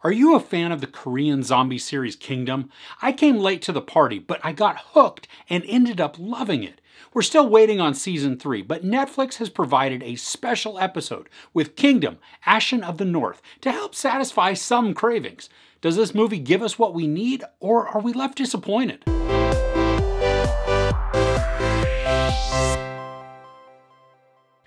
Are you a fan of the Korean zombie series Kingdom? I came late to the party, but I got hooked and ended up loving it. We're still waiting on season 3, but Netflix has provided a special episode with Kingdom Ashin of the North to help satisfy some cravings. Does this movie give us what we need, or are we left disappointed?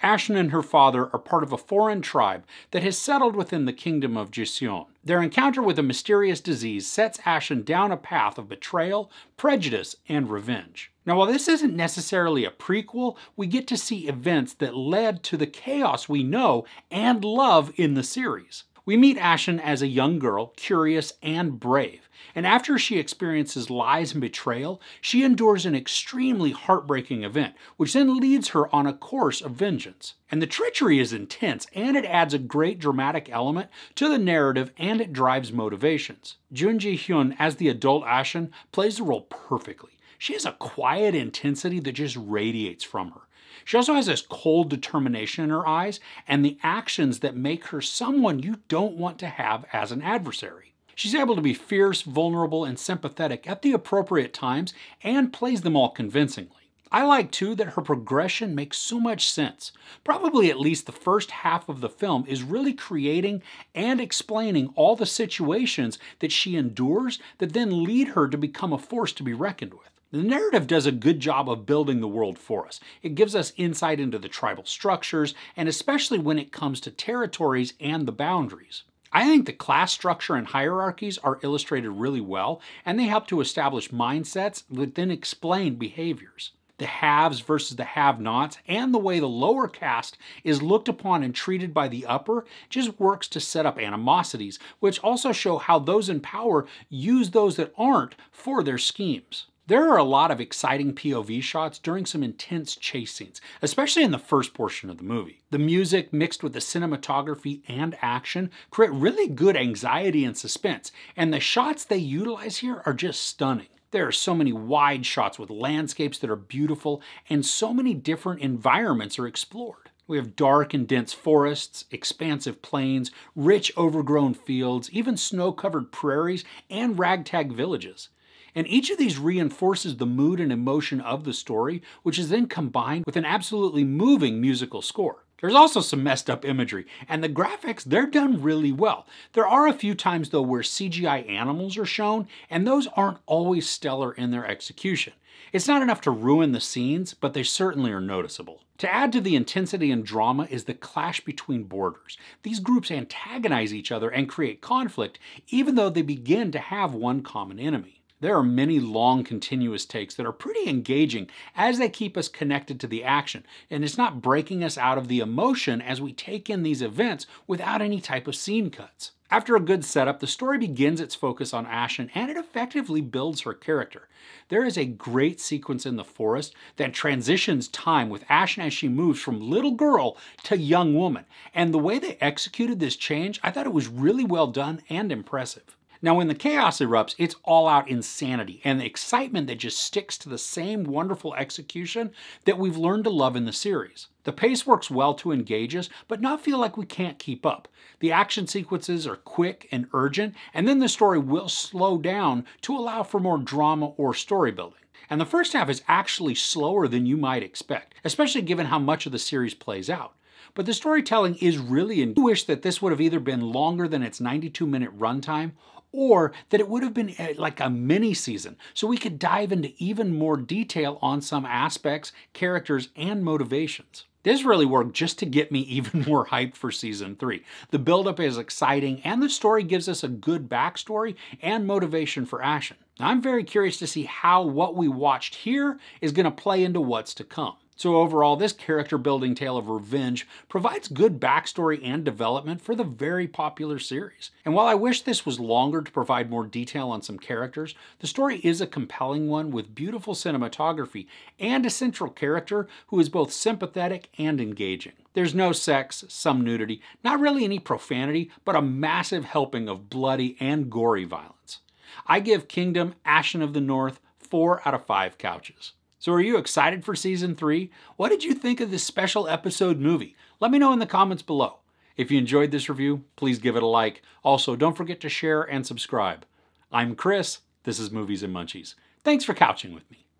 Ashin and her father are part of a foreign tribe that has settled within the Kingdom of Joseon. Their encounter with a mysterious disease sets Ashin down a path of betrayal, prejudice, and revenge. Now, while this isn't necessarily a prequel, we get to see events that led to the chaos we know and love in the series. We meet Ashin as a young girl, curious and brave, and after she experiences lies and betrayal, she endures an extremely heartbreaking event, which then leads her on a course of vengeance. And the treachery is intense, and it adds a great dramatic element to the narrative, and it drives motivations. Jun Ji-hyun as the adult Ashin plays the role perfectly. She has a quiet intensity that just radiates from her. She also has this cold determination in her eyes and the actions that make her someone you don't want to have as an adversary. She's able to be fierce, vulnerable, and sympathetic at the appropriate times and plays them all convincingly. I like too that her progression makes so much sense. Probably at least the first half of the film is really creating and explaining all the situations that she endures that then lead her to become a force to be reckoned with. The narrative does a good job of building the world for us. It gives us insight into the tribal structures, and especially when it comes to territories and the boundaries. I think the class structure and hierarchies are illustrated really well, and they help to establish mindsets that then explain behaviors. The haves versus the have-nots, and the way the lower caste is looked upon and treated by the upper just works to set up animosities, which also show how those in power use those that aren't for their schemes. There are a lot of exciting POV shots during some intense chase scenes, especially in the first portion of the movie. The music mixed with the cinematography and action create really good anxiety and suspense, and the shots they utilize here are just stunning. There are so many wide shots with landscapes that are beautiful, and so many different environments are explored. We have dark and dense forests, expansive plains, rich overgrown fields, even snow-covered prairies, and ragtag villages. And each of these reinforces the mood and emotion of the story, which is then combined with an absolutely moving musical score. There's also some messed up imagery, and the graphics, they're done really well. There are a few times though where CGI animals are shown, and those aren't always stellar in their execution. It's not enough to ruin the scenes, but they certainly are noticeable. To add to the intensity and drama is the clash between borders. These groups antagonize each other and create conflict, even though they begin to have one common enemy. There are many long continuous takes that are pretty engaging as they keep us connected to the action, and it's not breaking us out of the emotion as we take in these events without any type of scene cuts. After a good setup, the story begins its focus on Ashin, and it effectively builds her character. There is a great sequence in the forest that transitions time with Ashin as she moves from little girl to young woman, and the way they executed this change, I thought it was really well done and impressive. Now, when the chaos erupts, it's all-out insanity and the excitement that just sticks to the same wonderful execution that we've learned to love in the series. The pace works well to engage us, but not feel like we can't keep up. The action sequences are quick and urgent, and then the story will slow down to allow for more drama or story building. And the first half is actually slower than you might expect, especially given how much of the series plays out. But the storytelling is really I wish that this would have either been longer than its 92-minute runtime, or that it would have been like a mini season, so we could dive into even more detail on some aspects, characters, and motivations. This really worked just to get me even more hyped for season 3. The buildup is exciting, and the story gives us a good backstory and motivation for Ashin. Now, I'm very curious to see how what we watched here is going to play into what's to come. So overall, this character-building tale of revenge provides good backstory and development for the very popular series. And while I wish this was longer to provide more detail on some characters, the story is a compelling one with beautiful cinematography and a central character who is both sympathetic and engaging. There's no sex, some nudity, not really any profanity, but a massive helping of bloody and gory violence. I give Kingdom Ashin of the North 4 out of 5 couches. So are you excited for season 3? What did you think of this special episode movie? Let me know in the comments below. If you enjoyed this review, please give it a like. Also, don't forget to share and subscribe. I'm Chris. This is Movies and Munchies. Thanks for couching with me.